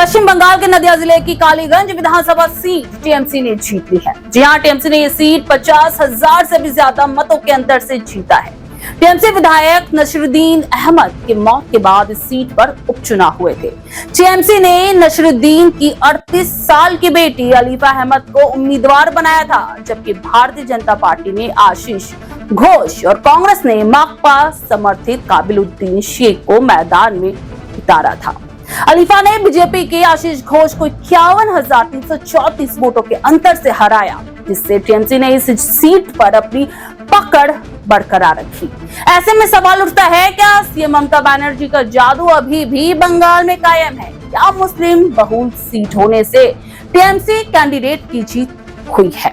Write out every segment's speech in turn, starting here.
पश्चिम बंगाल के नदिया जिले की कालीगंज विधानसभा सीट टीएमसी ने जीत ली है। जी हां, टीएमसी ने ये सीट 50,000 से भी ज्यादा मतों के अंतर से जीता है। टीएमसी विधायक नसरुद्दीन अहमद की मौत के बाद इस सीट पर उपचुनाव हुए थे। टीएमसी ने नसरुद्दीन की 38 साल की बेटी अलीफा अहमद को उम्मीदवार बनाया था, जबकि भारतीय जनता पार्टी ने आशीष घोष और कांग्रेस ने माकपा समर्थित काबिलुद्दीन शेख को मैदान में उतारा था। अलीफा ने बीजेपी के आशीष घोष को 51,334 वोटों के अंतर से हराया, जिससे टीएमसी ने इस सीट पर अपनी पकड़ बरकरार रखी। ऐसे में सवाल उठता है, क्या सीएम ममता बनर्जी का जादू अभी भी बंगाल में कायम है या मुस्लिम बहुल सीट होने से टीएमसी कैंडिडेट की जीत हुई है?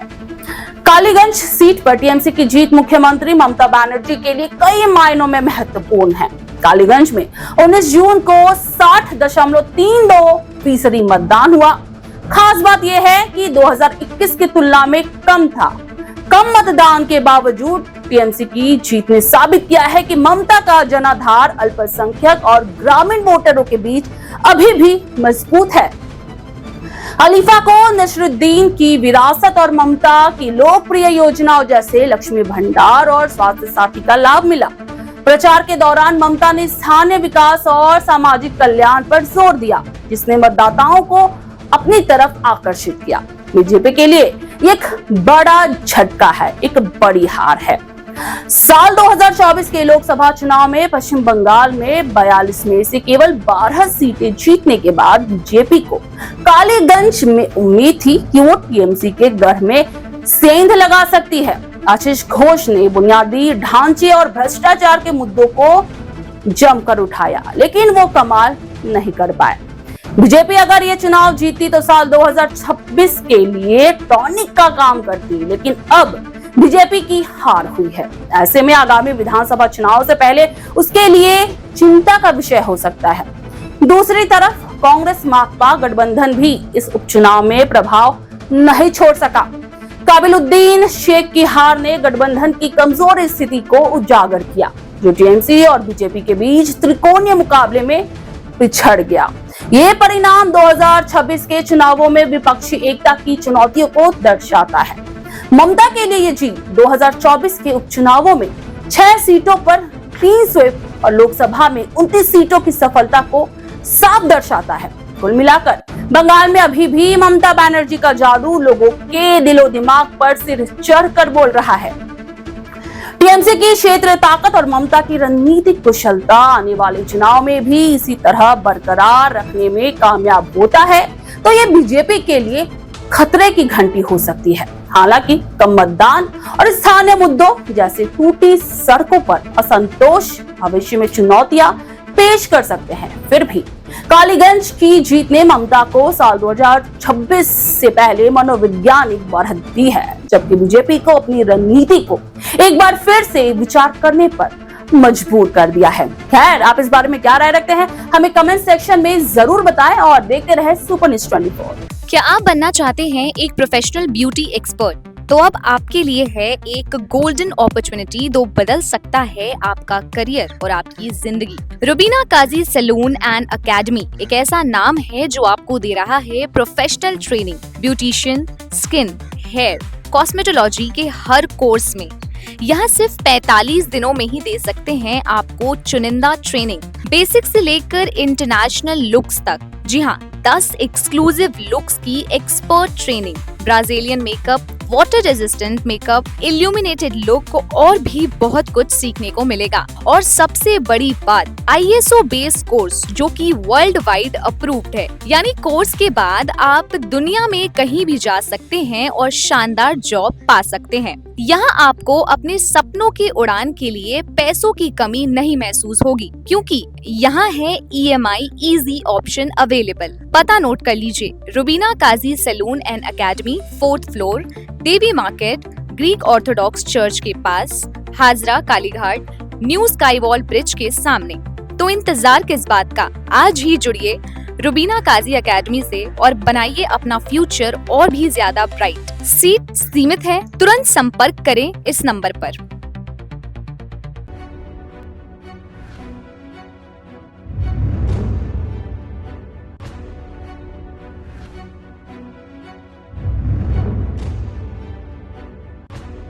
कालीगंज सीट पर टीएमसी की जीत मुख्यमंत्री ममता बनर्जी के लिए कई मायनों में महत्वपूर्ण है। कालीगंज में 19 जून को 60.32% मतदान हुआ। खास बात यह है कि 2021 की तुलना में कम था। कम मतदान के बावजूद टीएमसी की जीत ने साबित किया है कि ममता का जनाधार अल्पसंख्यक और ग्रामीण वोटरों के बीच अभी भी मजबूत है। अलीफा को नसरुद्दीन की विरासत और ममता की लोकप्रिय योजनाओं जैसे लक्ष्मी भंडार और स्वास्थ्य साथी का लाभ मिला। प्रचार के दौरान ममता ने स्थानीय विकास और सामाजिक कल्याण पर जोर दिया, जिसने मतदाताओं को अपनी तरफ आकर्षित किया। बीजेपी के लिए एक बड़ा झटका है, एक बड़ी हार है। साल 2024 के लोकसभा चुनाव में पश्चिम बंगाल में 42 में से केवल 12 सीटें जीतने के बाद बीजेपी को कालीगंज में उम्मीद थी कि वो टीएमसी के गढ़ में सेंध लगा सकती है। आशीष घोष ने बुनियादी ढांचे और भ्रष्टाचार के मुद्दों को जमकर उठाया, लेकिन वो कमाल नहीं कर पाए। बीजेपी अगर ये चुनाव जीती तो साल 2026 के लिए टॉनिक का काम करती, लेकिन अब बीजेपी की हार हुई है। ऐसे में आगामी विधानसभा चुनाव से पहले उसके लिए चिंता का विषय हो सकता है। दूसरी तरफ कांग्रेस माकपा गठबंधन भी इस उपचुनाव में प्रभाव नहीं छोड़ सका। काबिलुद्दीन शेख की हार ने गठबंधन की कमजोर स्थिति को उजागर किया, जो टीएमसी और बीजेपी के बीच त्रिकोणीय मुकाबले में पिछड़ गया। ये परिणाम 2026 के चुनावों में विपक्षी एकता की चुनौतियों को दर्शाता है। ममता के लिए ये जीत 2024 के उपचुनावों में 6 सीटों पर 3 स्वीप और लोकसभा में 29 सीटों की सफलता को साफ दर्शाता है। कुल मिलाकर बंगाल में अभी भी ममता बनर्जी का जादू लोगों के दिलो दिमाग पर सिर चढ़कर बोल रहा है। टीएमसी की क्षेत्रीय ताकत और ममता की रणनीतिक कुशलता आने वाले चुनाव में भी इसी तरह बरकरार रखने में कामयाब होता है तो ये बीजेपी के लिए खतरे की घंटी हो सकती है। हालांकि कम मतदान और स्थानीय मुद्दों जैसे टूटी सड़कों पर असंतोष भविष्य में चुनौतियां पेश कर सकते हैं। फिर भी कालीगंज की जीत ने ममता को साल 2026 से पहले मनोवैज्ञानिक बढ़त दी है, जबकि बीजेपी को अपनी रणनीति को एक बार फिर से विचार करने पर मजबूर कर दिया है। खैर, आप इस बारे में क्या राय रखते हैं, हमें कमेंट सेक्शन में जरूर बताएं और देखते रहे सुपर न्यूज़ 24। क्या आप बनना चाहते हैं एक प्रोफेशनल ब्यूटी एक्सपर्ट? तो अब आपके लिए है एक गोल्डन अपॉर्चुनिटी जो बदल सकता है आपका करियर और आपकी जिंदगी। Rubina Kazi salon and academy एक ऐसा नाम है जो आपको दे रहा है professional training, beautician, skin, hair, cosmetology के हर कोर्स में। यहाँ सिर्फ 45 दिनों में ही दे सकते हैं आपको चुनिंदा ट्रेनिंग, बेसिक से लेकर इंटरनेशनल लुक्स तक। जी हाँ, 10 एक्सक्लूसिव लुक्स की expert training, Brazilian makeup, water resistant makeup, illuminated look और भी बहुत कुछ सीखने को मिलेगा। और सबसे बड़ी बात, ISO बेस्ड कोर्स जो कि वर्ल्ड वाइड अप्रूव्ड है। यानी कोर्स के बाद आप दुनिया में कहीं भी जा सकते हैं और शानदार जॉब पा सकते हैं। यहाँ आपको अपने सपनों की उड़ान के लिए पैसों की कमी नहीं महसूस होगी, क्योंकि यहाँ है EMI इजी ऑप्शन अवेलेबल। पता नोट कर लीजिए, Rubina Kazi salon and academy, 4th floor, Devi market, Greek Orthodox church के पास, Hazra Kalighat, new sky wall bridge के सामने। तो इंतजार किस बात का, आज ही जुड़िए रुबीना काजी एकेडमी से और बनाइए अपना फ्यूचर और भी ज्यादा ब्राइट। सीट सीमित है, तुरंत संपर्क करें इस नंबर पर।